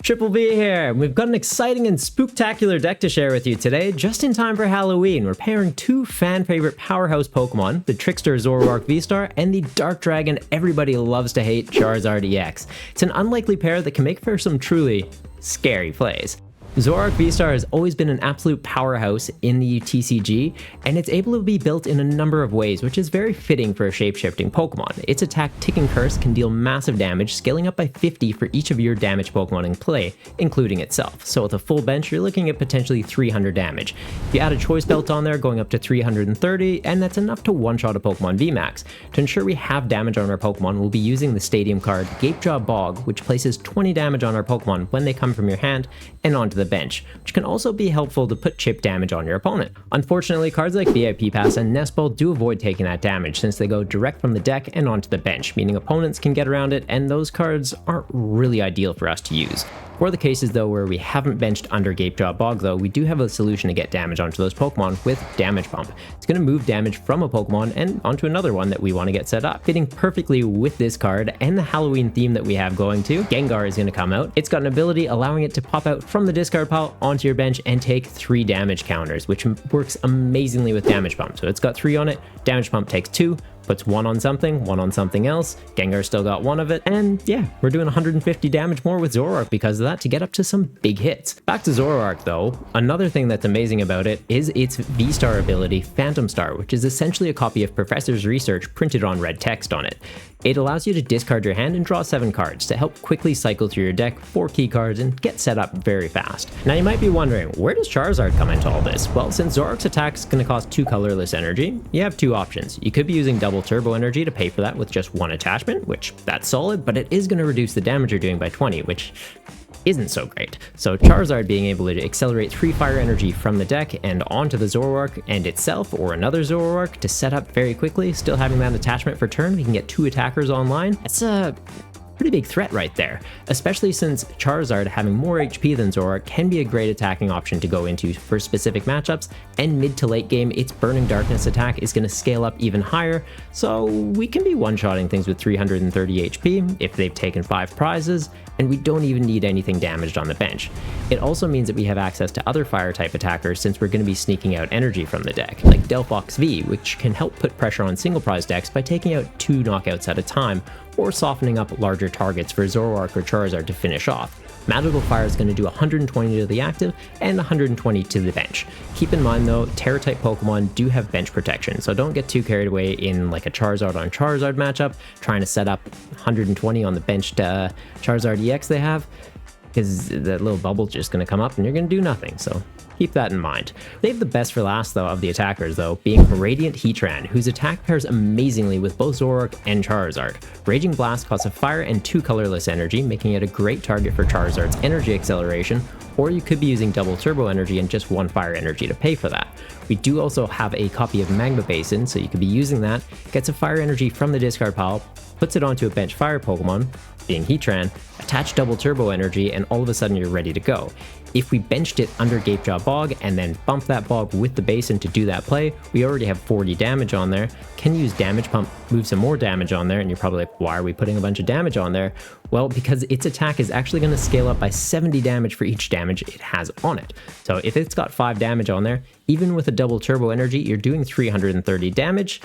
Triple B here. We've got an exciting and spooktacular deck to share with you today, just in time for Halloween. We're pairing two fan favorite powerhouse Pokemon, the Trickster Zoroark Vstar and the Dark Dragon everybody loves to hate, Charizard EX. It's an unlikely pair that can make for some truly scary plays. Zoroark Vstar has always been an absolute powerhouse in the TCG, and it's able to be built in a number of ways, which is very fitting for a shape-shifting Pokemon. Its attack Ticking Curse can deal massive damage, scaling up by 50 for each of your damaged Pokemon in play, including itself. So with a full bench, you're looking at potentially 300 damage. If you add a Choice Belt on there, going up to 330, and that's enough to one-shot a Pokemon VMAX. To ensure we have damage on our Pokemon, we'll be using the Stadium card Gapejaw Bog, which places 20 damage on our Pokemon when they come from your hand and onto the bench, which can also be helpful to put chip damage on your opponent. Unfortunately, cards like VIP Pass and Nest Ball do avoid taking that damage since they go direct from the deck and onto the bench, meaning opponents can get around it, and those cards aren't really ideal for us to use. For the cases though where we haven't benched under Gapejaw Bog though, we do have a solution to get damage onto those Pokemon with Damage Pump. It's going to move damage from a Pokemon and onto another one that we want to get set up. Fitting perfectly with this card and the Halloween theme that we have going to, Gengar is going to come out. It's got an ability allowing it to pop out from the discard pile onto your bench and take 3 damage counters, which works amazingly with Damage Pump. So it's got 3 on it, Damage Pump takes 2, puts 1 on something else, Gengar still got 1 of it, and yeah, we're doing 150 damage more with Zoroark because of that to get up to some big hits. Back to Zoroark though, another thing that's amazing about it is its V-Star ability, Phantom Star, which is essentially a copy of Professor's research printed on red text on it. It allows you to discard your hand and draw 7 cards to help quickly cycle through your deck 4 key cards and get set up very fast. Now you might be wondering, where does Charizard come into all this? Well, since Zoroark's attack is going to cost 2 colorless energy, you have 2 options. You could be using double turbo energy to pay for that with just 1 attachment, which that's solid, but it is going to reduce the damage you're doing by 20, which isn't so great. So Charizard being able to accelerate 3 fire energy from the deck and onto the Zoroark and itself or another Zoroark to set up very quickly, still having that attachment for turn, we can get 2 attackers online. That's a pretty big threat right there, especially since Charizard having more HP than Zoroark can be a great attacking option to go into for specific matchups, and mid to late game its Burning Darkness attack is going to scale up even higher, so we can be one-shotting things with 330 HP if they've taken 5 prizes, and we don't even need anything damaged on the bench. It also means that we have access to other fire type attackers since we're going to be sneaking out energy from the deck, like Delphox V, which can help put pressure on single prize decks by taking out 2 knockouts at a time, or softening up larger targets for Zoroark or Charizard to finish off. Magical Fire is going to do 120 to the active and 120 to the bench. Keep in mind though, Terra-type Pokemon do have bench protection, so don't get too carried away in like a Charizard on Charizard matchup, trying to set up 120 on the benched Charizard EX they have, because that little bubble's just going to come up and you're going to do nothing, so keep that in mind. They have the best for last though of the attackers though, being Radiant Heatran, whose attack pairs amazingly with both Zoroark and Charizard. Raging Blast costs a fire and 2 colorless energy, making it a great target for Charizard's energy acceleration, or you could be using double turbo energy and just 1 fire energy to pay for that. We do also have a copy of Magma Basin, so you could be using that, gets a fire energy from the discard pile, puts it onto a bench fire Pokemon, being Heatran, attach double turbo energy, and all of a sudden you're ready to go. If we benched it under Gapejaw Bog and then bump that Bog with the Basin to do that play, we already have 40 damage on there, can use Damage Pump, move some more damage on there, and you're probably like, why are we putting a bunch of damage on there? Well, because its attack is actually going to scale up by 70 damage for each damage it has on it. So if it's got 5 damage on there, even with a double turbo energy, you're doing 330 damage.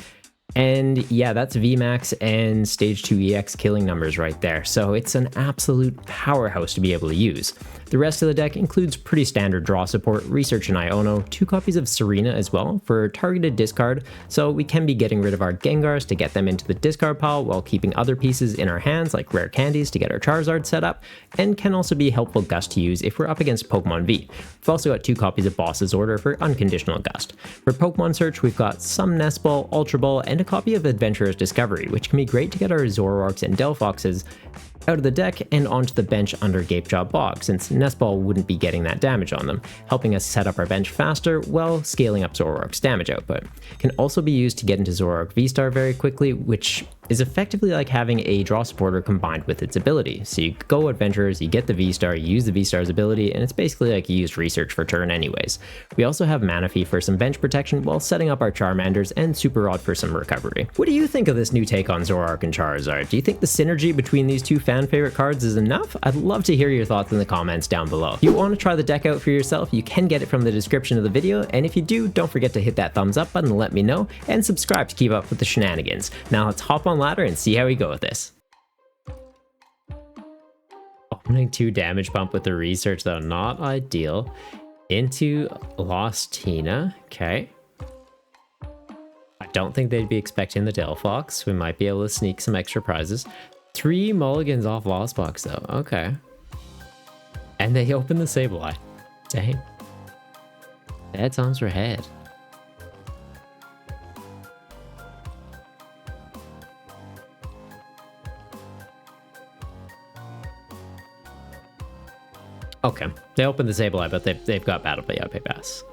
And yeah, that's VMAX and Stage 2 EX killing numbers right there, so it's an absolute powerhouse to be able to use. The rest of the deck includes pretty standard draw support, Research and Iono, 2 copies of Serena as well for targeted discard, so we can be getting rid of our Gengars to get them into the discard pile while keeping other pieces in our hands like rare candies to get our Charizard set up, and can also be a helpful Gust to use if we're up against Pokemon V. We've also got 2 copies of Boss's Order for unconditional Gust. For Pokemon Search, we've got some Nest Ball, Ultra Ball, and a copy of Adventurer's Discovery, which can be great to get our Zoroarks and Delphoxes out of the deck and onto the bench under Gapejaw Bog, since Nest Ball wouldn't be getting that damage on them, helping us set up our bench faster while scaling up Zoroark's damage output. Can also be used to get into Zoroark Vstar very quickly, which is effectively like having a draw supporter combined with its ability. So you go adventurers, you get the V-Star, you use the V-Star's ability, and it's basically like you used research for turn anyways. We also have Manaphy for some bench protection while setting up our Charmanders, and Super Rod for some recovery. What do you think of this new take on Zoroark and Charizard? Do you think the synergy between these two fan favorite cards is enough? I'd love to hear your thoughts in the comments down below. If you want to try the deck out for yourself, you can get it from the description of the video, and if you do, don't forget to hit that thumbs up button to let me know, and subscribe to keep up with the shenanigans. Now let's hop on ladder and see how we go with this. Opening 2 damage pump with the research though, not ideal. Into Lost Tina, okay. I don't think they'd be expecting the Delphox. We might be able to sneak some extra prizes. 3 mulligans off Lost Box though, okay. And they open the Sableye. Dang. Bad times were ahead. Okay, they opened the Sableye, but they've got Battle VIP Pass.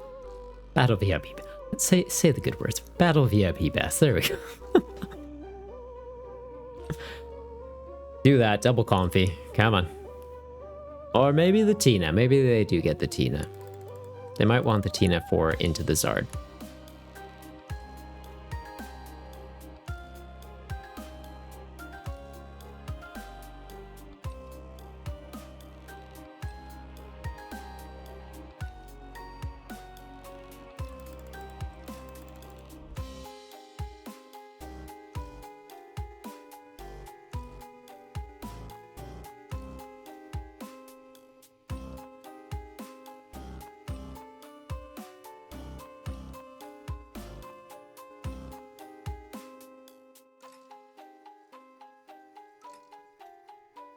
Battle VIP. Say the good words. Battle VIP Pass. There we go. Do that. Double Comfy. Come on. Or maybe the Tina. Maybe they do get the Tina. They might want the Tina for Into the Zard.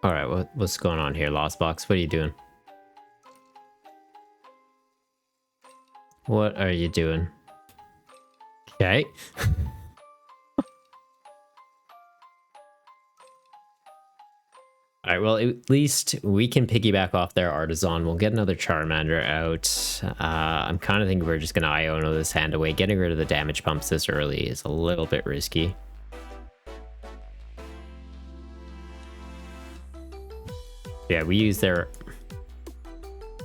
All right, what's going on here, Lost Box? What are you doing? What are you doing? Okay. All right, well, at least we can piggyback off their Artisan. We'll get another Charmander out. I'm kind of thinking we're just going to Iono this hand away. Getting rid of the damage pumps this early is a little bit risky. Yeah, we use their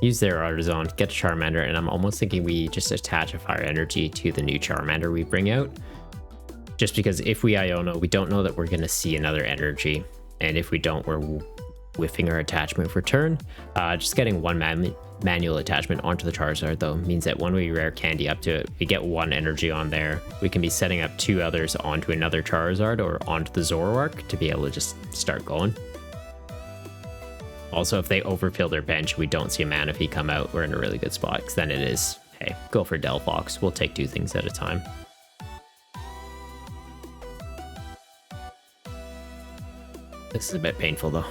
Artisan to get a Charmander, and I'm almost thinking we just attach a Fire Energy to the new Charmander we bring out. Just because if we Iono, we don't know that we're going to see another energy, and if we don't, we're whiffing our attachment for turn. Just getting one manual attachment onto the Charizard, though, means that when we rare candy up to it, we get 1 energy on there. We can be setting up 2 others onto another Charizard or onto the Zoroark to be able to just start going. Also, if they overfill their bench, we don't see a Manaphy come out, we're in a really good spot, because then it is, hey, go for Delphox. We'll take 2 things at a time. This is a bit painful, though.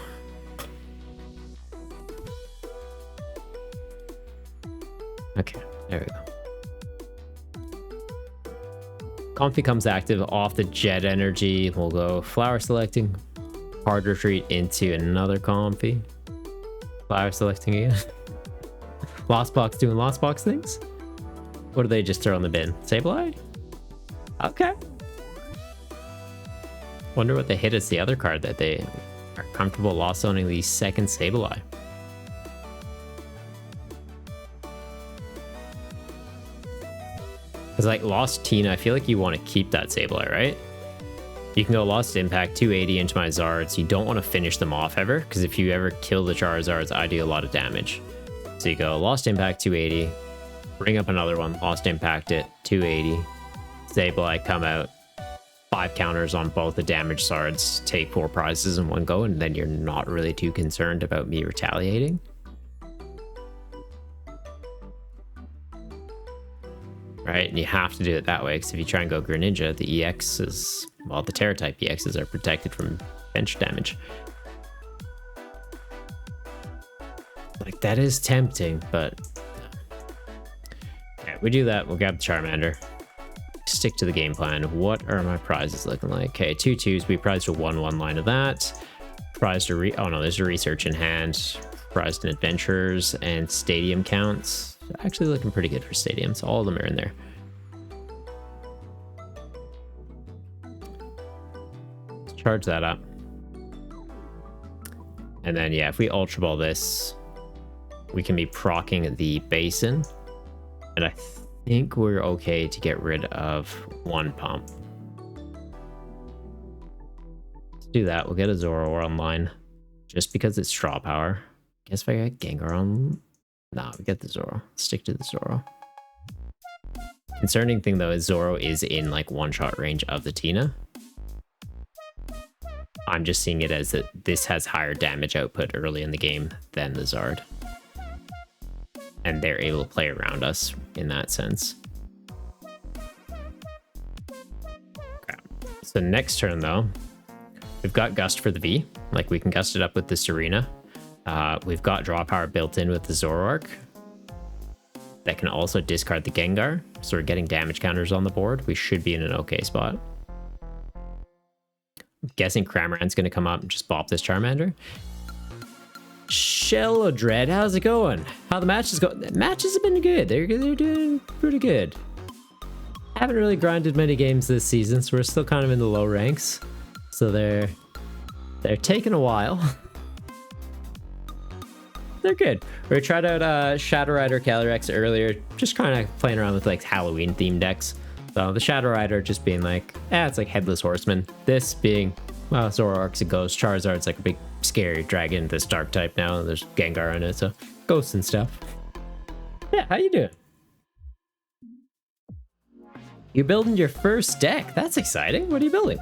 Okay, there we go. Comfy comes active off the Jet Energy. We'll go Flower Selecting, Hard Retreat into another Comfy. Flower Selecting again. Lost Box doing Lost Box things? What do they just throw in the bin? Sableye? Okay. Wonder what they hit as the other card that they are comfortable lost owning the second Sableye. Because like Lost Tina, I feel like you want to keep that Sableye, right? You can go Lost Impact, 280 into my Zards. You don't want to finish them off ever, because if you ever kill the Charizards, I do a lot of damage. So you go Lost Impact, 280, bring up another one, Lost Impact it, 280, Sableye, come out, 5 counters on both the damage Zards, take 4 prizes in one go, and then you're not really too concerned about me retaliating. Right, and you have to do it that way, because if you try and go Greninja, the EXs, well, the Terra-type EXs are protected from bench damage. Like, that is tempting, but... Okay, we do that, we'll grab the Charmander. Stick to the game plan. What are my prizes looking like? Okay, 2 2s, we prized a 1/1 line of that. Prized a oh no, there's a research in hand. Prized an adventures and stadium counts. Actually looking pretty good for stadiums. All of them are in there. charge that up. And then, yeah, if we Ultra Ball this, we can be proccing the Basin. And I think we're okay to get rid of one pump. Let's do that. We'll get a Zoroark online just because it's straw power. Guess if I get Gengar on... Nah, we get the Zoro. Stick to the Zoro. Concerning thing though is Zoro is in like one-shot range of the Tina. I'm just seeing it as that this has higher damage output early in the game than the Zard. And they're able to play around us in that sense. Okay. So next turn though, we've got Gust for the V. Like we can gust it up with the Serena. We've got draw power built in with the Zoroark. That can also discard the Gengar. So we're getting damage counters on the board. We should be in an okay spot. I'm guessing Cramorant's going to come up and just bop this Charmander. Shello Dread, how's it going? How the matches go? The matches have been good. They're doing pretty good. Haven't really grinded many games this season, so we're still kind of in the low ranks. So they're taking a while. They're good. We tried out Shadow Rider Calyrex earlier, just kind of playing around with like Halloween themed decks. So the Shadow Rider just being like, it's like Headless Horseman. This being, well, Zoroark's a ghost. Charizard's like a big scary dragon, this dark type now. There's Gengar in it, so ghosts and stuff. Yeah, how you doing? You're building your first deck. That's exciting. What are you building?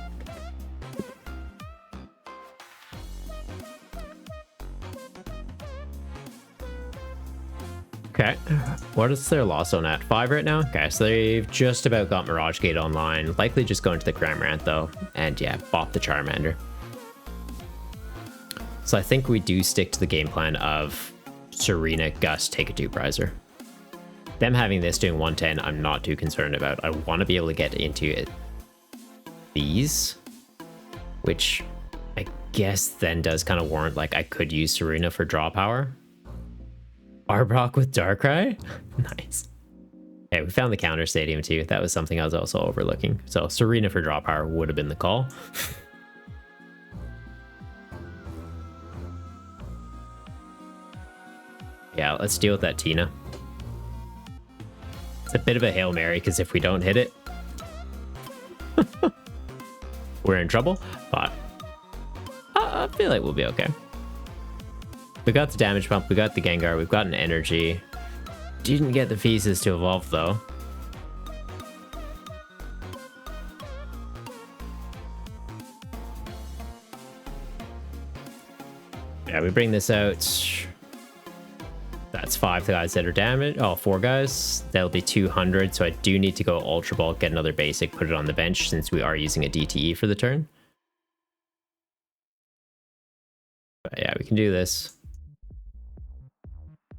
Okay, what is their loss zone at? 5 right now? Okay, so they've just about got Mirage Gate online. Likely just going to the Cramorant though. And yeah, bop the Charmander. So I think we do stick to the game plan of Serena, Gust, take a Duprizer. Them having this doing 110, I'm not too concerned about. I want to be able to get into it. These, which I guess then does kind of warrant, like I could use Serena for draw power. Arbok with Darkrai? Nice. Okay, we found the counter stadium too. That was something I was also overlooking. So Serena for draw power would have been the call. Yeah, let's deal with that Tina. It's a bit of a Hail Mary because if we don't hit it, we're in trouble, but I feel like we'll be okay. We got the damage pump, we got the Gengar, we've got an energy. Didn't get the Feces to evolve though. Yeah, we bring this out. That's 5 guys that are damaged. Oh, 4 guys. That'll be 200. So I do need to go Ultra Ball, get another basic, put it on the bench since we are using a DTE for the turn. But yeah, we can do this.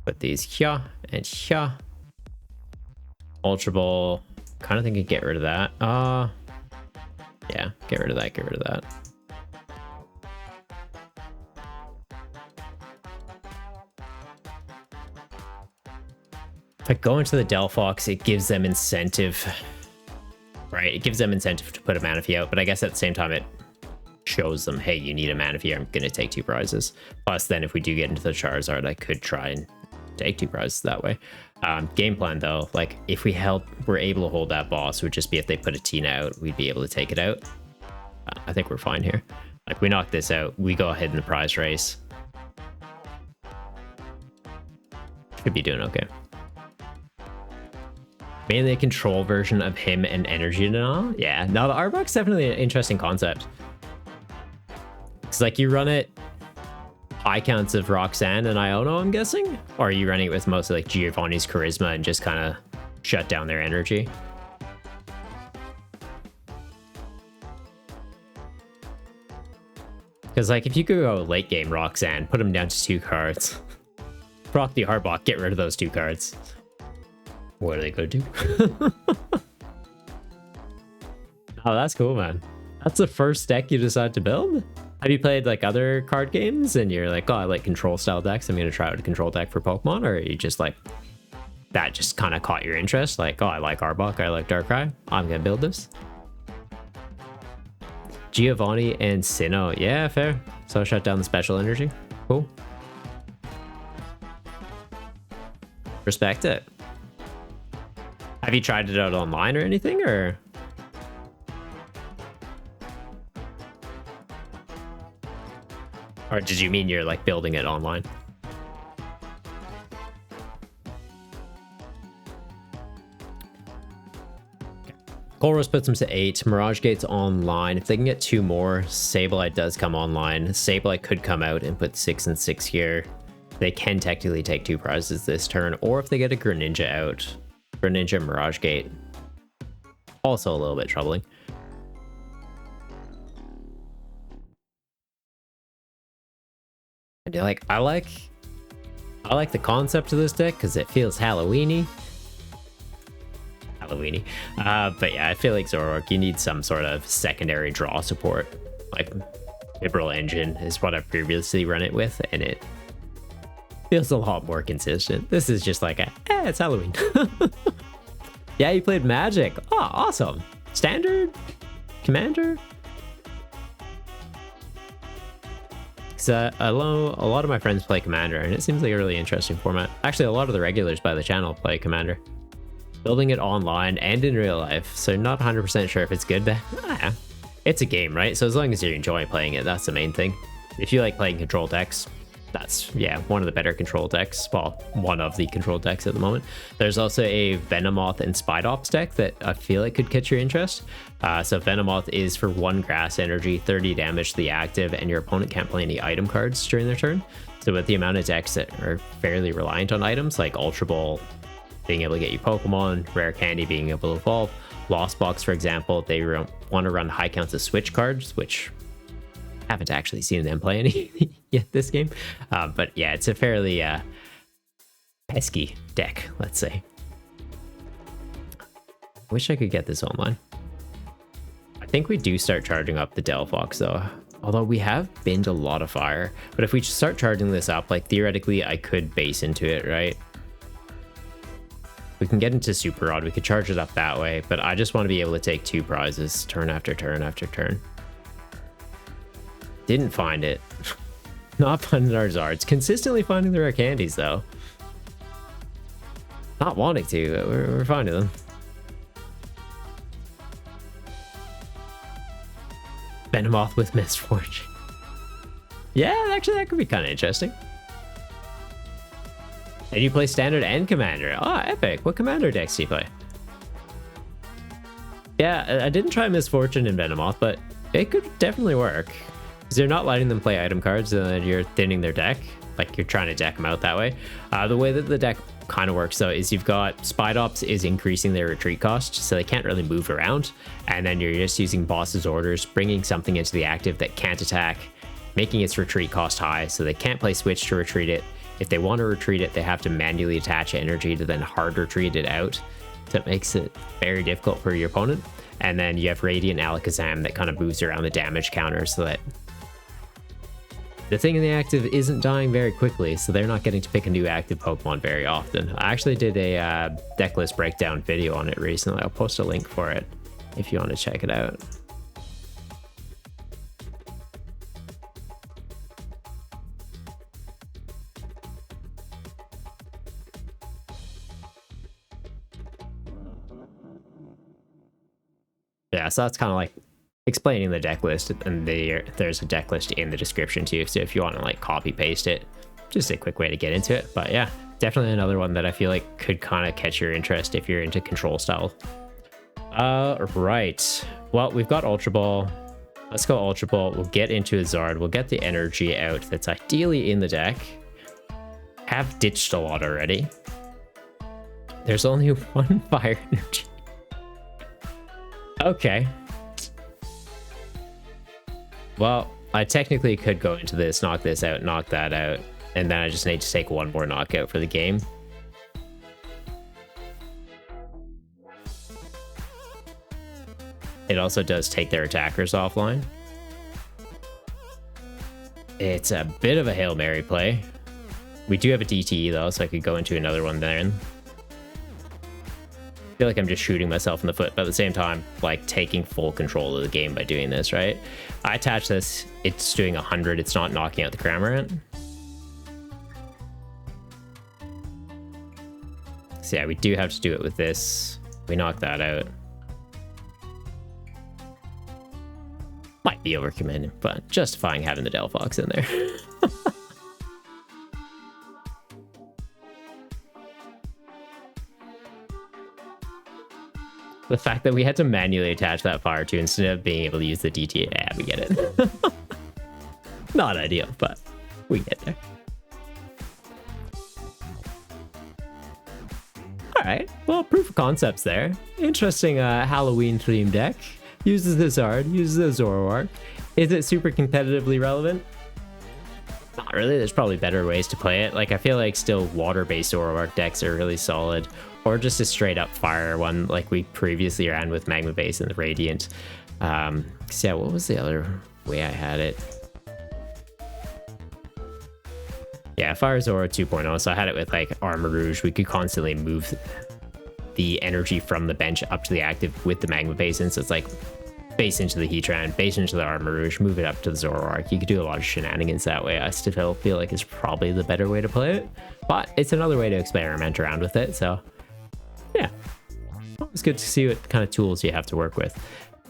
Put these here and here. Ultra Ball. Kind of think I get rid of that. Yeah, get rid of that, get rid of that. If I go into the Delphox, it gives them incentive. Right, it gives them incentive to put a Manaphy out, but I guess at the same time it shows them, hey, you need a Manaphy, I'm going to take 2 prizes. Plus then if we do get into the Charizard, I could try and take 2 prizes that way. Game plan though, like if we're able to hold that boss, would just be if they put a Tina out, we'd be able to take it out. I think we're fine here. Like we knock this out, we go ahead in the prize race. Should be doing okay. Mainly a control version of him and energy now. Yeah, no, the Arbok's definitely an interesting concept. It's like you run it high counts of Roxanne and Iono, I'm guessing? Or are you running it with mostly like Giovanni's Charisma and just kind of shut down their energy? Because like if you could go late game Roxanne, put him down to 2 cards. Proc the Arbok, get rid of those 2 cards. What are they going to do? Oh, that's cool, man. That's the first deck you decide to build? Have you played like other card games and you're like, oh, I like control style decks, I'm going to try out a control deck for Pokemon? Or are you just like, that just kind of caught your interest? Like, oh, I like Arbok, I like Darkrai, I'm going to build this. Giovanni and Sinnoh. Yeah, fair. So shut down the special energy. Cool. Respect it. Have you tried it out online or anything, or? Or did you mean you're like building it online? Colruyt puts him to 8. Mirage Gate's online. If they can get 2 more, Sableye does come online. Sableye could come out and put 6 and 6 here. They can technically take 2 prizes this turn, or if they get a Greninja out. Greninja, Mirage Gate. Also a little bit troubling. And I like the concept of this deck because it feels Halloween-y. But yeah, I feel like Zoroark, you need some sort of secondary draw support. Like Vibral Engine is what I've previously run it with, and it feels a lot more consistent. This is just like it's Halloween. Yeah, you played Magic. Oh, awesome. Standard? Commander? Because a lot of my friends play Commander, and it seems like a really interesting format. Actually, a lot of the regulars by the channel play Commander. Building it online and in real life, so not 100% sure if it's good, but yeah. It's a game, right? So as long as you enjoy playing it, that's the main thing. If you like playing control decks, that's, yeah, one of the better control decks. Well, one of the control decks at the moment. There's also a Venomoth and Spidops deck that I feel like could catch your interest. So Venomoth is for 1 grass energy, 30 damage to the active, and your opponent can't play any item cards during their turn. So with the amount of decks that are fairly reliant on items, like Ultra Ball being able to get you Pokemon, Rare Candy being able to evolve, Lost Box, for example, they want to run high counts of Switch cards, which I haven't actually seen them play any yet this game. But yeah, it's a fairly pesky deck, let's say. Wish I could get this online. I think we do start charging up the Delphox though. Although we have binned a lot of fire. But if we start charging this up, like theoretically I could base into it, right? We can get into Super Rod, we could charge it up that way, but I just want to be able to take 2 prizes turn after turn after turn. Didn't find it. Not finding our Zards. Consistently finding the rare candies though. Not wanting to, but we're finding them. Venomoth with Misfortune. Yeah, actually that could be kind of interesting. And you play Standard and Commander. Ah, epic. What Commander decks do you play? Yeah, I didn't try Misfortune and Venomoth, but it could definitely work. Because you're not letting them play item cards, and then you're thinning their deck. Like, you're trying to deck them out that way. The way that the deck kind of works, though, is you've got Spidops is increasing their retreat cost, so they can't really move around. And then you're just using Boss's Orders, bringing something into the active that can't attack, making its retreat cost high, so they can't play Switch to retreat it. If they want to retreat it, they have to manually attach energy to then hard retreat it out. So it makes it very difficult for your opponent. And then you have Radiant Alakazam that kind of moves around the damage counter so that the thing in the active isn't dying very quickly, so they're not getting to pick a new active Pokemon very often. I actually did a deck list breakdown video on it recently. I'll post a link for it if you want to check it out. Yeah, so that's kind of like explaining the deck list, and there's a deck list in the description too, so if you want to like copy paste it, just a quick way to get into it. But yeah, definitely another one that I feel like could kind of catch your interest if you're into control style. Right, well, we've got Ultra Ball. Let's go Ultra Ball. We'll get into a Zard. We'll get the energy out that's ideally in the deck. Have ditched a lot already. There's only 1 fire energy. Okay. Well, I technically could go into this, knock this out, knock that out, and then I just need to take 1 more knockout for the game. It also does take their attackers offline. It's a bit of a Hail Mary play. We do have a DTE though, so I could go into another one then. feel like I'm just shooting myself in the foot, but at the same time, like taking full control of the game by doing this, right? I attach this, it's doing 100, it's not knocking out the Cramorant. So yeah, we do have to do it with this. We knock that out. Might be overcommitting, but justifying having the Delphox in there. The fact that we had to manually attach that fire to instead of being able to use the DTA, yeah, we get it. Not ideal, but we get there. All right, well, proof of concept's there. Interesting Halloween themed deck. Uses the Zard, uses the Zoroark. Is it super competitively relevant? Not really. There's probably better ways to play it. Like, I feel like still water-based Zoroark decks are really solid, or just a straight up fire one like we previously ran with Magma Base and the Radiant. So yeah, what was the other way I had it? Yeah, Fire Zoro 2.0. So I had it with like Armor Rouge. We could constantly move the energy from the bench up to the active with the Magma Basin. So it's like base into the Heatran, base into the Armor Rouge, move it up to the Zoroark. You could do a lot of shenanigans that way. I still feel like it's probably the better way to play it, but it's another way to experiment around with it. So yeah, it's good to see what kind of tools you have to work with.